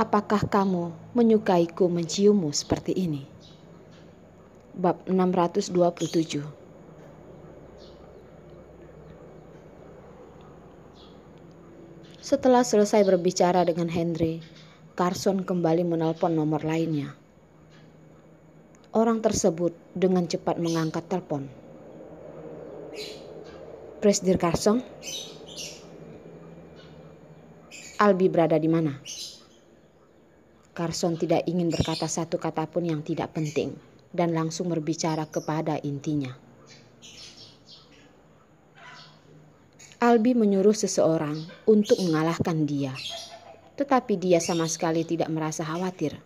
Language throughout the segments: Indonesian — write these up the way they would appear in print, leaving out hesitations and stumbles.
Apakah kamu menyukaiku menciummu seperti ini? Bab 627. Setelah selesai berbicara dengan Henry, Carson kembali menelpon nomor lainnya. Orang tersebut dengan cepat mengangkat telepon. Presdir Carson? Albi berada di mana? Carson tidak ingin berkata satu kata pun yang tidak penting dan langsung berbicara kepada intinya. Albi menyuruh seseorang untuk mengalahkan dia, tetapi dia sama sekali tidak merasa khawatir.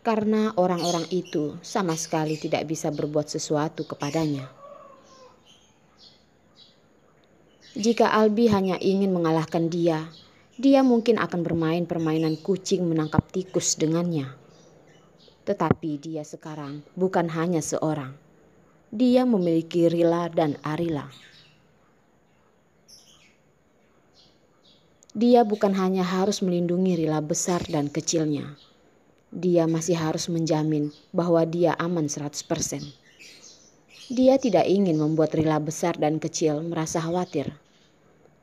Karena orang-orang itu sama sekali tidak bisa berbuat sesuatu kepadanya. Jika Albi hanya ingin mengalahkan dia mungkin akan bermain permainan kucing menangkap tikus dengannya. Tetapi dia sekarang bukan hanya seorang. Dia memiliki Rila dan Arila. Dia bukan hanya harus melindungi Rila besar dan kecilnya. Dia masih harus menjamin bahwa dia aman 100%. Dia tidak ingin membuat Rila besar dan kecil merasa khawatir.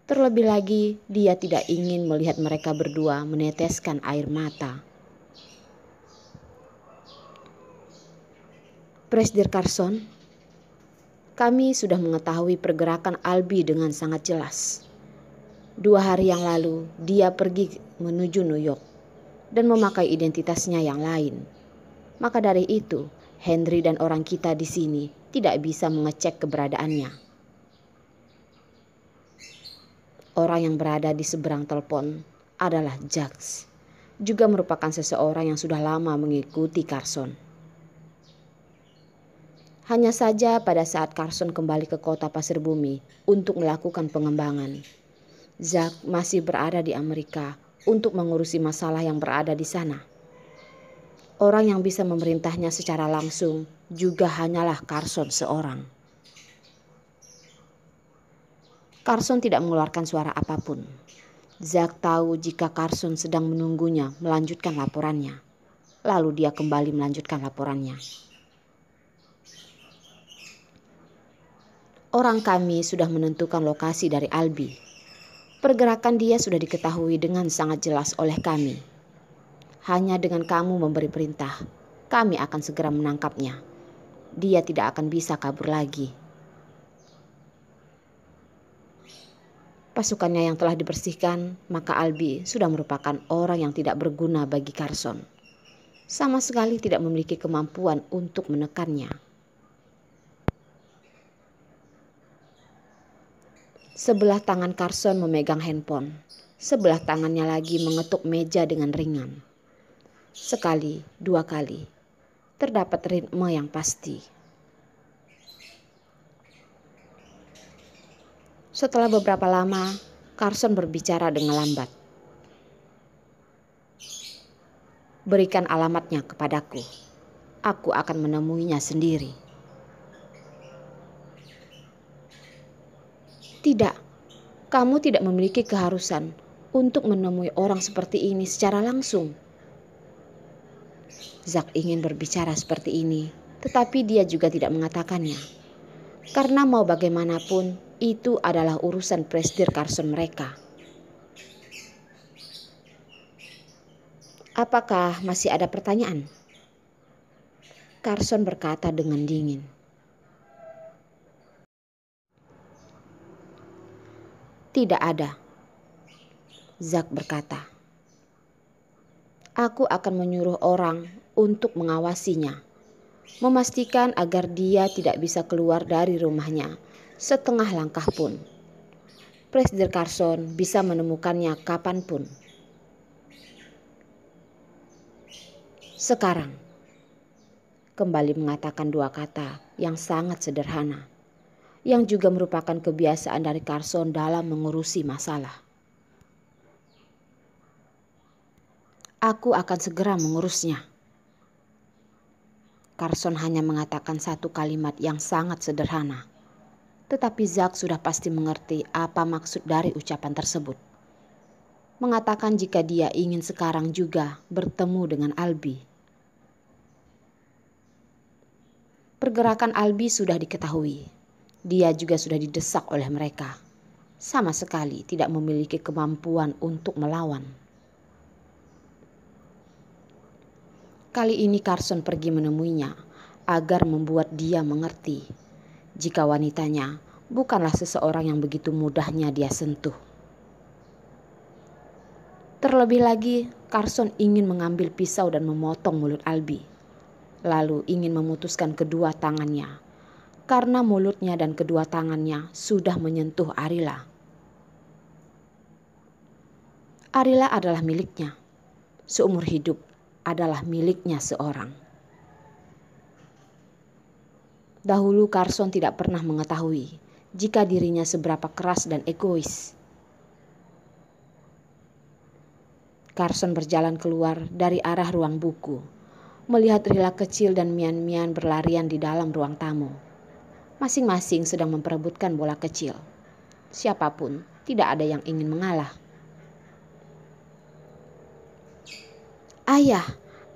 Terlebih lagi, dia tidak ingin melihat mereka berdua meneteskan air mata. Presdir Carson, kami sudah mengetahui pergerakan Albi dengan sangat jelas. 2 hari yang lalu, dia pergi menuju New York dan memakai identitasnya yang lain. Maka dari itu, Henry dan orang kita di sini tidak bisa mengecek keberadaannya. Orang yang berada di seberang telepon adalah Jacques, juga merupakan seseorang yang sudah lama mengikuti Carson. Hanya saja pada saat Carson kembali ke kota Pasir Bumi untuk melakukan pengembangan, Jacques masih berada di Amerika untuk mengurusi masalah yang berada di sana. Orang yang bisa memerintahnya secara langsung juga hanyalah Carson seorang. Carson tidak mengeluarkan suara apapun. Jacques tahu jika Carson sedang menunggunya melanjutkan laporannya. Lalu dia kembali melanjutkan laporannya. Orang kami sudah menentukan lokasi dari Albi. Pergerakan dia sudah diketahui dengan sangat jelas oleh kami. Hanya dengan kamu memberi perintah, kami akan segera menangkapnya. Dia tidak akan bisa kabur lagi. Pasukannya yang telah dibersihkan, maka Albi sudah merupakan orang yang tidak berguna bagi Carson. Sama sekali tidak memiliki kemampuan untuk menekannya. Sebelah tangan Carson memegang handphone. Sebelah tangannya lagi mengetuk meja dengan ringan. Sekali, 2 kali. Terdapat ritme yang pasti. Setelah beberapa lama, Carson berbicara dengan lambat. Berikan alamatnya kepadaku. Aku akan menemuinya sendiri. Tidak, kamu tidak memiliki keharusan untuk menemui orang seperti ini secara langsung. Jacques ingin berbicara seperti ini, tetapi dia juga tidak mengatakannya. Karena mau bagaimanapun, itu adalah urusan Presdir Carson mereka. Apakah masih ada pertanyaan? Carson berkata dengan dingin. Tidak ada. Jacques berkata. Aku akan menyuruh orang untuk mengawasinya. Memastikan agar dia tidak bisa keluar dari rumahnya setengah langkah pun. Presdir Carson bisa menemukannya kapanpun. Sekarang, kembali mengatakan 2 kata yang sangat sederhana, yang juga merupakan kebiasaan dari Carson dalam mengurusi masalah. Aku akan segera mengurusnya. Carson hanya mengatakan 1 kalimat yang sangat sederhana. Tetapi Jacques sudah pasti mengerti apa maksud dari ucapan tersebut. mengatakan jika dia ingin sekarang juga bertemu dengan Albi. Pergerakan Albi sudah diketahui. Dia juga sudah didesak oleh mereka. Sama sekali tidak memiliki kemampuan untuk melawan. Kali ini Carson pergi menemuinya agar membuat dia mengerti jika wanitanya bukanlah seseorang yang begitu mudahnya dia sentuh. Terlebih lagi, Carson ingin mengambil pisau dan memotong mulut Albi, lalu ingin memutuskan kedua tangannya karena mulutnya dan kedua tangannya sudah menyentuh Arila. Arila adalah miliknya. Seumur hidup adalah miliknya seorang. Dahulu Carson tidak pernah mengetahui jika dirinya seberapa keras dan egois. Carson berjalan keluar dari arah ruang buku, melihat Rila kecil dan Mian-Mian berlarian di dalam ruang tamu. Masing-masing sedang memperebutkan bola kecil. Siapapun tidak ada yang ingin mengalah. Ayah,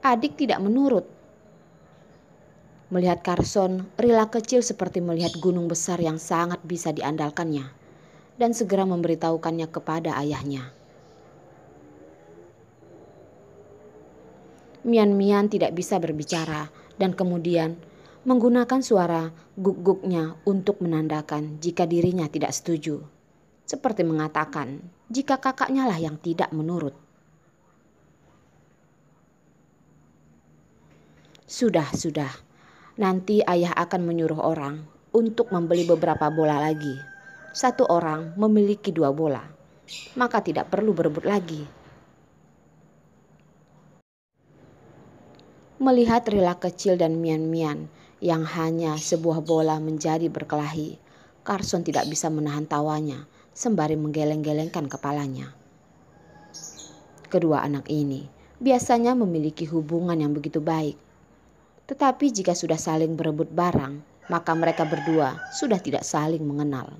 adik tidak menurut. Melihat Carson, Rila kecil seperti melihat gunung besar yang sangat bisa diandalkannya dan segera memberitahukannya kepada ayahnya. Mian-Mian tidak bisa berbicara dan kemudian menggunakan suara guk-guknya untuk menandakan jika dirinya tidak setuju. Seperti mengatakan jika kakaknya lah yang tidak menurut. Sudah. Nanti ayah akan menyuruh orang untuk membeli beberapa bola lagi. Satu orang memiliki 2 bola, maka tidak perlu berebut lagi. Melihat Rila kecil dan Mian-Mian yang hanya sebuah bola menjadi berkelahi, Carson tidak bisa menahan tawanya sembari menggeleng-gelengkan kepalanya. Kedua anak ini biasanya memiliki hubungan yang begitu baik. Tetapi jika sudah saling berebut barang, maka mereka berdua sudah tidak saling mengenal.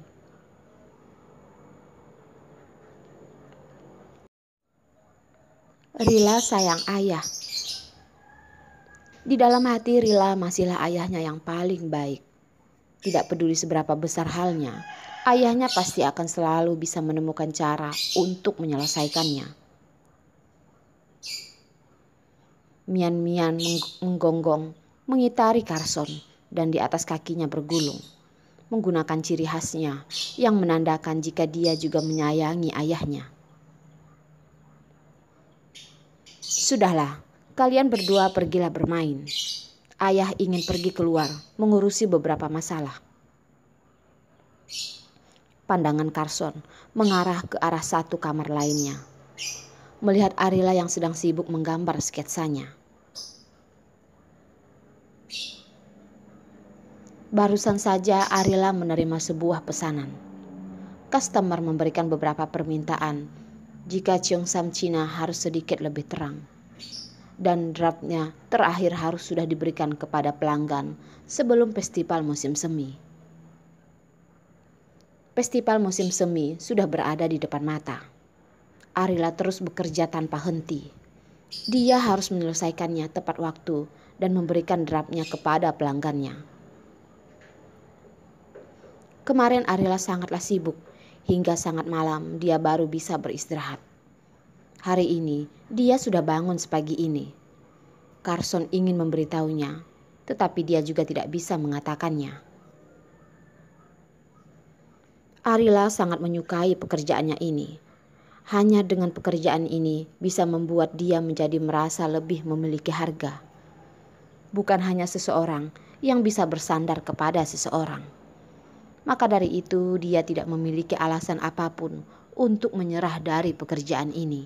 Rila sayang ayah. Di dalam hati Rila masihlah ayahnya yang paling baik. Tidak peduli seberapa besar halnya, ayahnya pasti akan selalu bisa menemukan cara untuk menyelesaikannya. Mian-Mian menggonggong, mengitari Carson dan di atas kakinya bergulung, menggunakan ciri khasnya yang menandakan jika dia juga menyayangi ayahnya. Sudahlah, kalian berdua pergilah bermain. Ayah ingin pergi keluar mengurusi beberapa masalah. Pandangan Carson mengarah ke arah satu kamar lainnya, melihat Arila yang sedang sibuk menggambar sketsanya. Barusan saja Arila menerima sebuah pesanan. Customer memberikan beberapa permintaan jika Cheongsam Cina harus sedikit lebih terang. Dan draftnya terakhir harus sudah diberikan kepada pelanggan sebelum festival musim semi. Festival musim semi sudah berada di depan mata. Arila terus bekerja tanpa henti. Dia harus menyelesaikannya tepat waktu dan memberikan draftnya kepada pelanggannya. Kemarin Arila sangatlah sibuk, hingga sangat malam dia baru bisa beristirahat. Hari ini dia sudah bangun sepagi ini. Carson ingin memberitahunya, tetapi dia juga tidak bisa mengatakannya. Arila sangat menyukai pekerjaannya ini. Hanya dengan pekerjaan ini bisa membuat dia menjadi merasa lebih memiliki harga. Bukan hanya seseorang yang bisa bersandar kepada seseorang. Maka dari itu dia tidak memiliki alasan apapun untuk menyerah dari pekerjaan ini.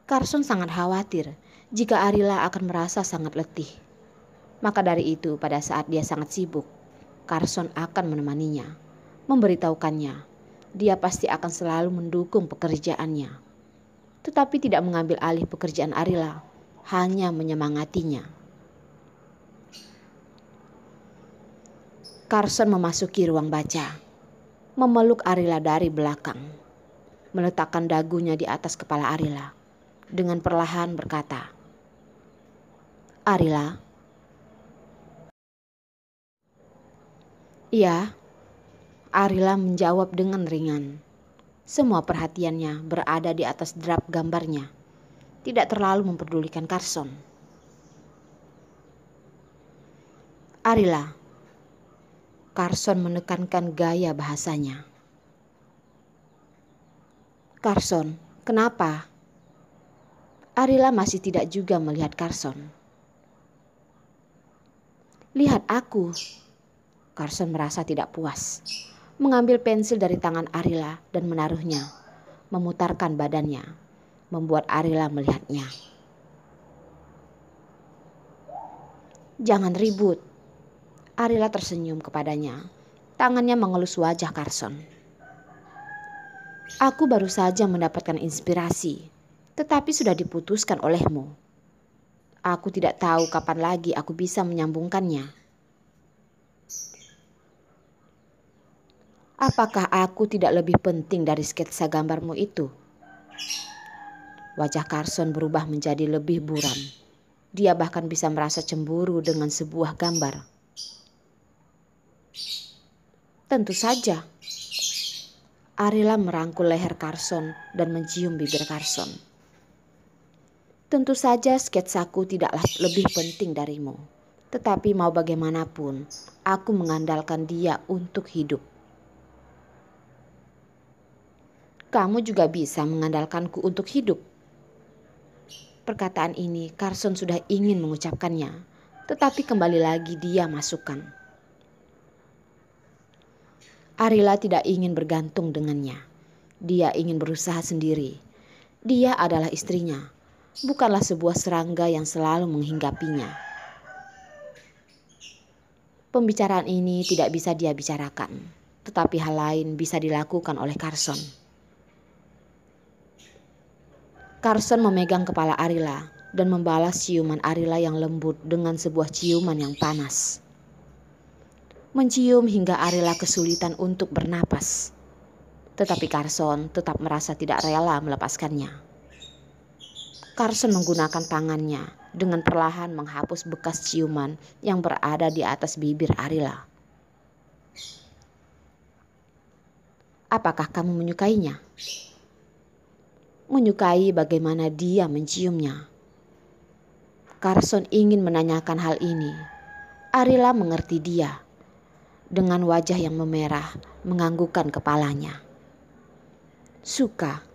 Carson sangat khawatir jika Arila akan merasa sangat letih. Maka dari itu pada saat dia sangat sibuk, Carson akan menemaninya, memberitahukannya dia pasti akan selalu mendukung pekerjaannya. Tetapi tidak mengambil alih pekerjaan Arila, hanya menyemangatinya. Carson memasuki ruang baca, memeluk Arila dari belakang. meletakkan dagunya di atas kepala Arila. Dengan perlahan berkata, "Arila." "Iya." Arila menjawab dengan ringan. Semua perhatiannya berada di atas draft gambarnya. Tidak terlalu memperdulikan Carson. "Arila." Carson menekankan gaya bahasanya. "Carson, kenapa?" Arila masih tidak juga melihat Carson. "Lihat aku." Carson merasa tidak puas. Mengambil pensil dari tangan Arila dan menaruhnya. Memutarkan badannya. Membuat Arila melihatnya. "Jangan ribut." Arila tersenyum kepadanya. Tangannya mengelus wajah Carson. "Aku baru saja mendapatkan inspirasi, tetapi sudah diputuskan olehmu. Aku tidak tahu kapan lagi aku bisa menyambungkannya." "Apakah aku tidak lebih penting dari sketsa gambarmu itu?" Wajah Carson berubah menjadi lebih buram. Dia bahkan bisa merasa cemburu dengan sebuah gambar. "Tentu saja." Arila merangkul leher Carson dan mencium bibir Carson. "Tentu saja sketsaku tidaklah lebih penting darimu. Tetapi mau bagaimanapun, aku mengandalkan dia untuk hidup." "Kamu juga bisa mengandalkanku untuk hidup." Perkataan ini Carson sudah ingin mengucapkannya, tetapi kembali lagi dia masukkan. Arila tidak ingin bergantung dengannya. Dia ingin berusaha sendiri. Dia adalah istrinya, bukanlah sebuah serangga yang selalu menghinggapinya. Pembicaraan ini tidak bisa dia bicarakan, tetapi hal lain bisa dilakukan oleh Carson. Carson memegang kepala Arila dan membalas ciuman Arila yang lembut dengan sebuah ciuman yang panas. Mencium hingga Arila kesulitan untuk bernapas. Tetapi Carson tetap merasa tidak rela melepaskannya. Carson menggunakan tangannya dengan perlahan menghapus bekas ciuman yang berada di atas bibir Arila. "Apakah kamu menyukainya?" "Menyukai bagaimana dia menciumnya." Carson ingin menanyakan hal ini. Arila mengerti dia. Dengan wajah yang memerah, menganggukkan kepalanya. "Suka."